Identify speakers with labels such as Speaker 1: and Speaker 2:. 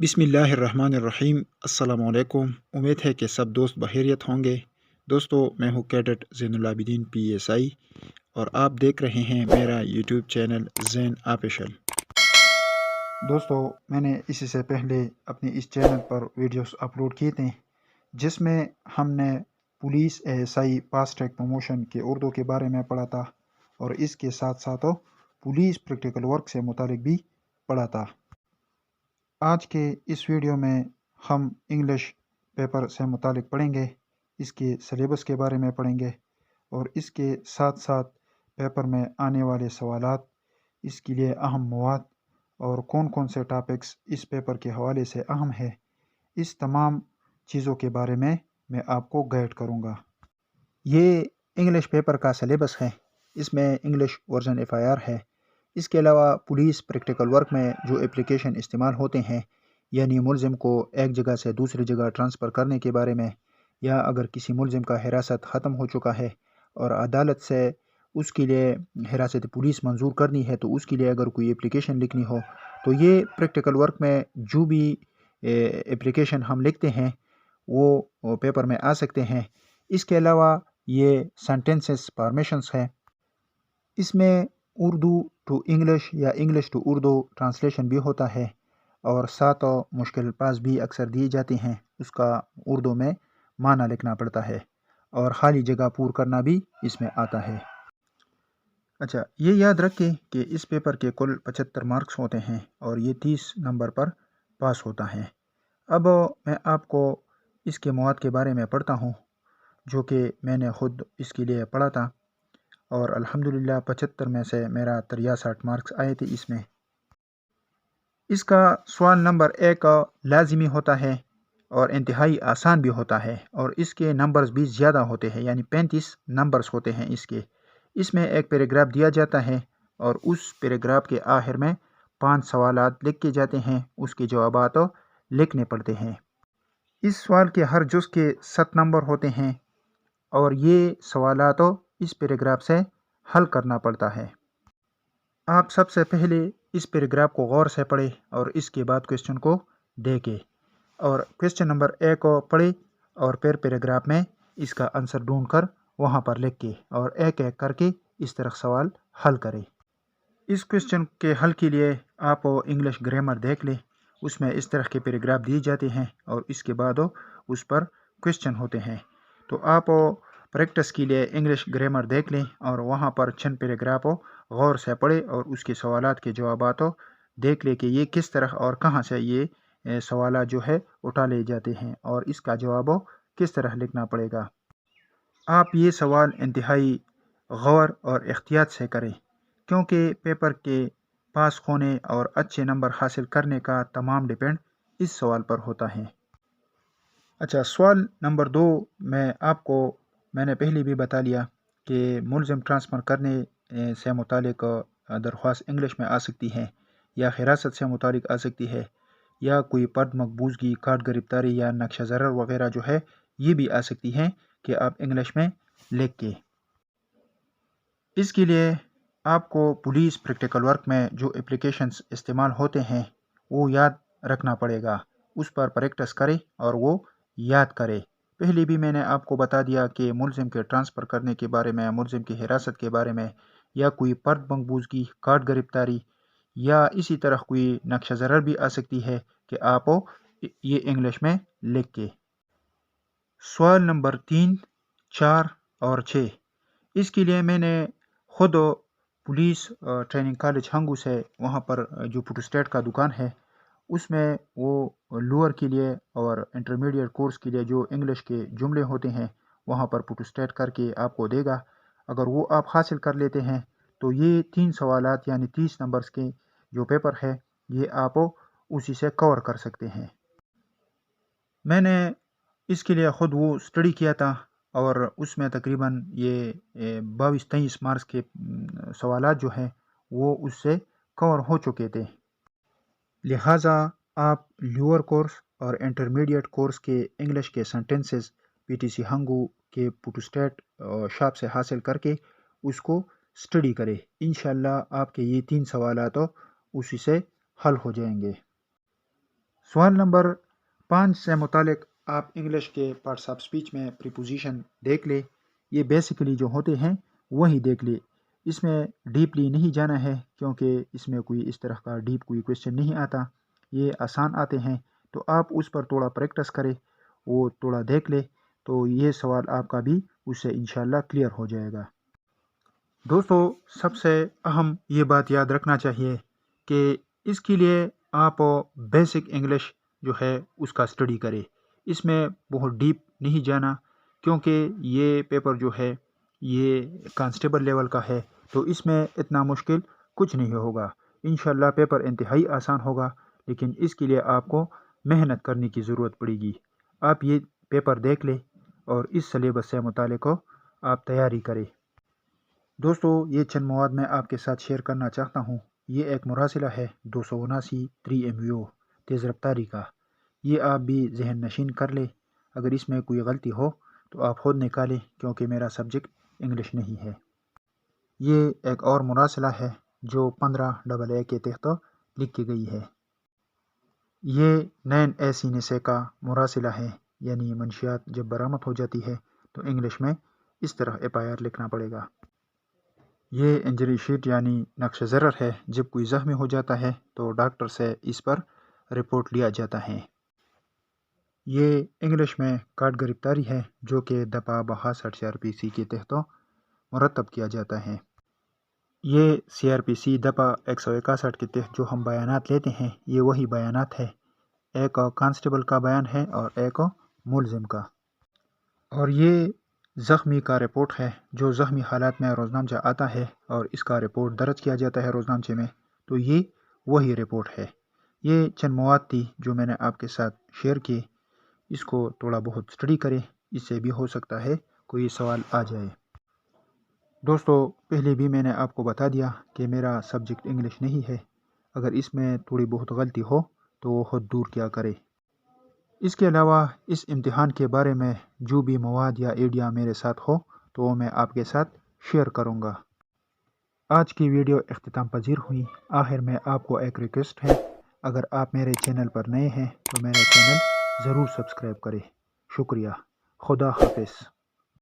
Speaker 1: बिस्मिल्लाहिर्रहमानिर्रहीम। अस्सलाम वालेकुम। उम्मीद है कि सब दोस्त बखैरियत होंगे। दोस्तों, मैं हूं कैडेट ज़ैनुल आबिदीन PSI और आप देख रहे हैं मेरा यूट्यूब चैनल ज़ैन ऑफिशियल। दोस्तों, मैंने इससे पहले अपने इस चैनल पर वीडियोस अपलोड किए थे जिसमें हमने police ASI fast track promotion के उर्दू के बारे में पढ़ा था और इसके साथ साथ पुलिस प्रैक्टिकल वर्क से मुतालिक भी पढ़ा था। आज के इस वीडियो में हम इंग्लिश पेपर से मुतालिक पढ़ेंगे, इसके सिलेबस के बारे में पढ़ेंगे और इसके साथ साथ पेपर में आने वाले सवालात, इसके लिए अहम मवाद और कौन कौन से टॉपिक्स इस पेपर के हवाले से अहम है, इस तमाम चीज़ों के बारे में मैं आपको गाइड करूँगा। ये इंग्लिश पेपर का सिलेबस है, इसमें इंग्लिश वर्जन FIR है। इसके अलावा पुलिस प्रैक्टिकल वर्क में जो एप्लीकेशन इस्तेमाल होते हैं, यानी मुलजिम को एक जगह से दूसरी जगह ट्रांसफ़र करने के बारे में, या अगर किसी मुलजिम का हिरासत ख़त्म हो चुका है और अदालत से उसके लिए हिरासत पुलिस मंजूर करनी है, तो उसके लिए अगर कोई एप्लीकेशन लिखनी हो तो ये प्रैक्टिकल वर्क में जो भी एप्लीकेशन हम लिखते हैं वो पेपर में आ सकते हैं। इसके अलावा ये सेंटेंसेस फॉर्मेशंस है, इसमें उर्दू टू इंग्लिश या इंग्लिश टू उर्दू ट्रांसलेशन भी होता है और साथ मुश्किल अल्फाज भी अक्सर दिए जाते हैं, उसका उर्दू में माना लिखना पड़ता है और खाली जगह पूर करना भी इसमें आता है। अच्छा, ये याद रखें कि इस पेपर के कुल 75 मार्क्स होते हैं और ये 30 नंबर पर पास होता है। अब मैं आपको इसके मवाद के बारे में पढ़ता हूँ जो कि मैंने ख़ुद इसके लिए पढ़ा था और अल्हम्दुलिल्लाह 75 में से मेरा 63 मार्क्स आए थे इसमें। इसका सवाल नंबर 1 लाजिमी होता है और इंतहाई आसान भी होता है और इसके नंबर्स भी ज़्यादा होते हैं, यानी 35 नंबर्स होते हैं इसके। इसमें एक पैराग्राफ दिया जाता है और उस पैराग्राफ के आखिर में 5 सवालात लिखे जाते हैं, उसके जवाबात लिखने पड़ते हैं। इस सवाल के हर जुज़ के 7 नंबर होते हैं और ये सवालात इस पैराग्राफ से हल करना पड़ता है। आप सबसे पहले इस पैराग्राफ को गौर से पढ़ें और इसके बाद क्वेश्चन को देखें और क्वेश्चन नंबर 1 को पढ़ें और फिर पैराग्राफ में इसका आंसर ढूंढकर वहाँ पर लिख के और एक एक करके इस तरह सवाल हल करें। इस क्वेश्चन के हल के लिए आप इंग्लिश ग्रामर देख लें, उसमें इस तरह के पैराग्राफ दिए जाते हैं और इसके बाद उस पर क्वेश्चन होते हैं। तो आप प्रैक्टिस के लिए इंग्लिश ग्रामर देख लें और वहाँ पर चंद पैराग्राफ गौर से पढ़ें और उसके सवालात के जवाबात देख लें कि ये किस तरह और कहाँ से ये सवाल जो है उठा ले जाते हैं और इसका जवाब किस तरह लिखना पड़ेगा। आप ये सवाल इंतहाई गौर और एहतियात से करें क्योंकि पेपर के पास होने और अच्छे नंबर हासिल करने का तमाम डिपेंड इस सवाल पर होता है। अच्छा, सवाल नंबर 2 में आपको मैंने पहले भी बता लिया कि मुलजिम ट्रांसफ़र करने से मुतालिक दरख्वास्त इंग्लिश में आ सकती है या हिरासत से मुतालिक आ सकती है या कोई पर्द मकबूजगी, कार्ड गिरफ्तारी या नक्शा ज़रर वगैरह जो है ये भी आ सकती है कि आप इंग्लिश में लिख के। इसके लिए आपको पुलिस प्रैक्टिकल वर्क में जो एप्लीकेशंस इस्तेमाल होते हैं वो याद रखना पड़ेगा, उस पर प्रैक्टिस करें और वो याद करें। पहले भी मैंने आपको बता दिया कि मुलजिम के ट्रांसफ़र करने के बारे में, मुलजिम की हिरासत के बारे में या कोई पर्द मकबूजगी, कार्ड गिरफ्तारी या इसी तरह कोई नक्शा ज़रर भी आ सकती है कि आप ये इंग्लिश में लिख के। सवाल नंबर 3, 4 और 6, इसके लिए मैंने ख़ुद पुलिस ट्रेनिंग कॉलेज हंगू से वहाँ पर जो फोटोस्टेट का दुकान है उसमें वो लोअर के लिए और इंटरमीडिएट कोर्स के लिए जो इंग्लिश के जुमले होते हैं वहाँ पर फोटोस्टेट करके आपको देगा। अगर वो आप हासिल कर लेते हैं तो ये 3 सवालात यानी 30 नंबर्स के जो पेपर है ये आप उसी से कवर कर सकते हैं। मैंने इसके लिए ख़ुद वो स्टडी किया था और उसमें तकरीबन ये 22-23 मार्क्स के सवालात जो हैं वो उससे कवर हो चुके थे। लिहाजा आप लोअर कोर्स और इंटरमीडिएट कोर्स के इंग्लिश के सेंटेंसेस PTC हंगू के फोटोस्टेट शॉप से हासिल करके उसको स्टडी करें। इंशाल्लाह आपके ये 3 सवालात उसी से हल हो जाएंगे। سوال نمبر 5 سے متعلق آپ انگلش کے پارٹس آف اسپیچ میں پریپوزیشن دیکھ لے. یہ بیسیکلی جو ہوتے ہیں وہی دیکھ لے. اس میں ڈیپلی نہیں جانا ہے کیونکہ اس میں کوئی اس طرح کا ڈیپ کوئی کویشچن نہیں آتا. یہ آسان آتے ہیں تو آپ اس پر تھوڑا پریکٹس کریں، وہ تھوڑا دیکھ لے تو یہ سوال آپ کا بھی اس سے انشاءاللہ کلیئر ہو جائے گا. دوستو سب سے اہم یہ بات یاد رکھنا چاہیے کہ اس کے لیے آپ بیسک انگلش جو ہے اس کا اسٹڈی کرے. اس میں بہت ڈیپ نہیں جانا کیونکہ یہ پیپر جو ہے یہ کانسٹیبل لیول کا ہے تو اس میں اتنا مشکل کچھ نہیں ہوگا. انشاءاللہ پیپر انتہائی آسان ہوگا، لیکن اس کے لیے آپ کو محنت کرنے کی ضرورت پڑے گی. آپ یہ پیپر دیکھ لیں اور اس سلیبس سے متعلق آپ تیاری کریں. دوستو یہ چند مواد میں آپ کے ساتھ شیئر کرنا چاہتا ہوں. یہ ایک مراسلہ ہے 279 3 MVO تیز رفتاری کا. یہ آپ بھی ذہن نشین کر لیں. اگر اس میں کوئی غلطی ہو تو آپ خود نکالیں کیونکہ میرا سبجیکٹ انگلش نہیں ہے. یہ ایک اور مراسلہ ہے جو 15AA کے تحت لکھی گئی ہے. یہ 9AC نسے کا مراسلہ ہے، یعنی منشیات جب برآمد ہو جاتی ہے تو انگلش میں اس طرح FIR لکھنا پڑے گا. یہ انجری شیٹ یعنی نقش ضرر ہے. جب کوئی زخمی ہو جاتا ہے تو ڈاکٹر سے اس پر رپورٹ لیا جاتا ہے. یہ انگلش میں کاٹ گرفتاری ہے جو کہ دفعہ 62 CRPC کے تحت مرتب کیا جاتا ہے. یہ CRPC دفعہ 161 کے تحت جو ہم بیانات لیتے ہیں یہ وہی بیانات ہے. ایک کانسٹیبل کا بیان ہے اور ایک ملزم کا. اور یہ زخمی کا رپورٹ ہے جو زخمی حالات میں روزنامچہ آتا ہے اور اس کا رپورٹ درج کیا جاتا ہے روزنامچے میں، تو یہ وہی رپورٹ ہے. یہ چند مواد تھی جو میں نے آپ کے ساتھ شیئر کی. اس کو تھوڑا بہت اسٹڈی کریں، اس سے بھی ہو سکتا ہے کوئی سوال آ جائے. دوستو پہلے بھی میں نے آپ کو بتا دیا کہ میرا سبجیکٹ انگلش نہیں ہے. اگر اس میں تھوڑی بہت غلطی ہو تو وہ خود دور کیا کرے. اس کے علاوہ اس امتحان کے بارے میں جو بھی مواد یا ایڈیا میرے ساتھ ہو تو وہ میں آپ کے ساتھ شیئر کروں گا. آج کی ویڈیو اختتام پذیر ہوئی. آخر میں آپ کو ایک ریکویسٹ ہے، اگر آپ میرے چینل پر نئے ہیں تو میرے چینل ضرور سبسکرائب کریں. شکریہ. خدا حافظ.